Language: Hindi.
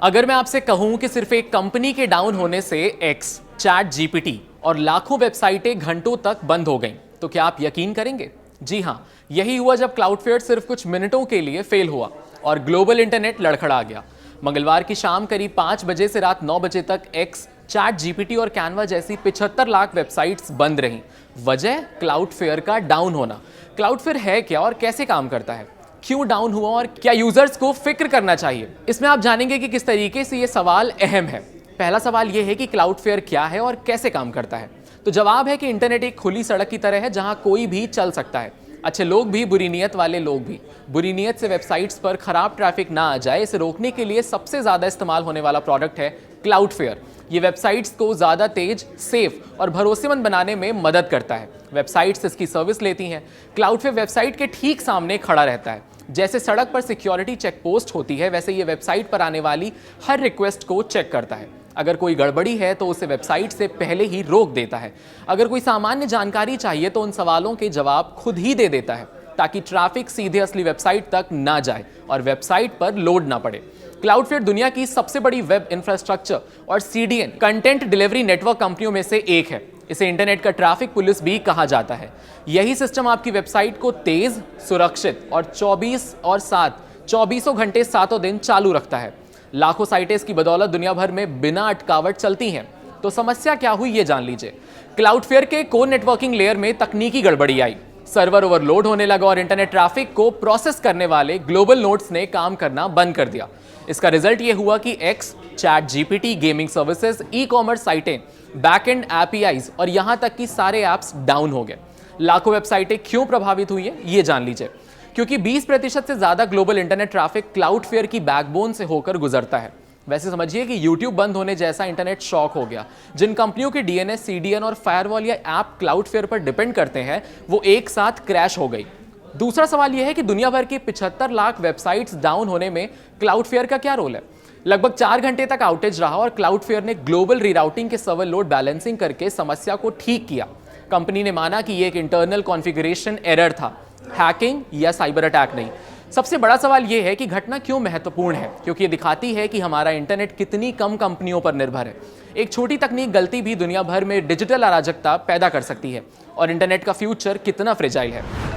अगर मैं आपसे कहूं कि सिर्फ एक कंपनी के डाउन होने से एक्स, चैट जीपीटी और लाखों वेबसाइटें घंटों तक बंद हो गईं, तो क्या आप यकीन करेंगे? जी हां, यही हुआ जब क्लाउडफ्लेयर सिर्फ कुछ मिनटों के लिए फेल हुआ और ग्लोबल इंटरनेट लड़खड़ा गया। मंगलवार की शाम करीब 5 बजे से रात 9 बजे तक एक्स, चैट जीपीटी और कैनवा जैसी 75 लाख वेबसाइट्स बंद रहीं। वजह क्लाउडफ्लेयर का डाउन होना। क्लाउडफ्लेयर है क्या और कैसे काम करता है, क्यों डाउन हुआ और क्या यूजर्स को फिक्र करना चाहिए? इसमें आप जानेंगे कि किस तरीके से ये सवाल अहम है। पहला सवाल ये है कि क्लाउडफ्लेयर क्या है और कैसे काम करता है। तो जवाब है कि इंटरनेट एक खुली सड़क की तरह है जहां कोई भी चल सकता है, अच्छे लोग भी, बुरी नीयत वाले लोग भी। बुरी नीयत से वेबसाइट्स पर खराब ट्रैफिक ना आ जाए, इसे रोकने के लिए सबसे ज्यादा इस्तेमाल होने वाला प्रोडक्ट है क्लाउडफ्लेयर। ये वेबसाइट्स को ज्यादा तेज, सेफ और भरोसेमंद बनाने में मदद करता है। वेबसाइट्स इसकी सर्विस लेती हैं। क्लाउडफ्लेयर वेबसाइट के ठीक सामने खड़ा रहता है। जैसे सड़क पर सिक्योरिटी चेक पोस्ट होती है, वैसे ये वेबसाइट पर आने वाली हर रिक्वेस्ट को चेक करता है। अगर कोई गड़बड़ी है तो उसे वेबसाइट से पहले ही रोक देता है। अगर कोई सामान्य जानकारी चाहिए तो उन सवालों के जवाब खुद ही दे देता है, ताकि ट्रैफिक सीधे असली वेबसाइट तक ना जाए और वेबसाइट पर लोड ना पड़े। क्लाउडफ्लेयर दुनिया की सबसे बड़ी वेब इंफ्रास्ट्रक्चर और सीडीएन कंटेंट डिलीवरी नेटवर्क कंपनियों में से एक है। इसे इंटरनेट का ट्रैफिक पुलिस भी कहा जाता है। यही सिस्टम आपकी वेबसाइट को तेज, सुरक्षित और 24 घंटे 7 दिन चालू रखता है। लाखों साइटें इसकी बदौलत दुनिया भर में बिना अटकावट चलती हैं। तो समस्या क्या हुई ये जान लीजिए। क्लाउडफ्लेयर के कोर नेटवर्किंग लेयर में तकनीकी गड़बड़ी आई, सर्वर ओवरलोड होने लगा और इंटरनेट ट्रैफिक को प्रोसेस करने वाले ग्लोबल नोड्स ने काम करना बंद कर दिया। इसका रिजल्ट ये हुआ कि x, chat GPT, gaming services, e commerce साइटें, बैकएंड एपीआईज और यहां तक कि सारे ऐप्स डाउन हो गए। लाखों वेबसाइटें क्यों प्रभावित हुई है ये जान लीजिए। क्योंकि 20% से ज्यादा ग्लोबल इंटरनेट ट्रैफिक क्लाउडफ्लेयर की बैकबोन से होकर गुजरता है। वैसे समझिए कि यूट्यूब बंद होने जैसा इंटरनेट शॉक हो गया। जिन कंपनियों के डीएनएस, सीडीएन और फायरवॉल या ऐप क्लाउडफ्लेयर पर डिपेंड करते हैं, वो एक साथ क्रैश हो गई। दूसरा सवाल यह है कि दुनिया भर की 75 लाख वेबसाइट्स डाउन होने में क्लाउडफ्लेयर का क्या रोल है? लगभग 4 घंटे तक आउटेज रहा और क्लाउडफ्लेयर ने ग्लोबल रीराउटिंग के सर्वर लोड बैलेंसिंग करके समस्या को ठीक किया। कंपनी ने माना कि यह एक इंटरनल कॉन्फ़िगरेशन एरर था, हैकिंग या साइबर अटैक नहीं। सबसे बड़ा सवाल यह है कि घटना क्यों महत्वपूर्ण है, क्योंकि ये दिखाती है कि हमारा इंटरनेट कितनी कम कंपनियों पर निर्भर है। एक छोटी तकनीक गलती भी दुनिया भर में डिजिटल अराजकता पैदा कर सकती है और इंटरनेट का फ्यूचर कितना फ्रेजाइल है।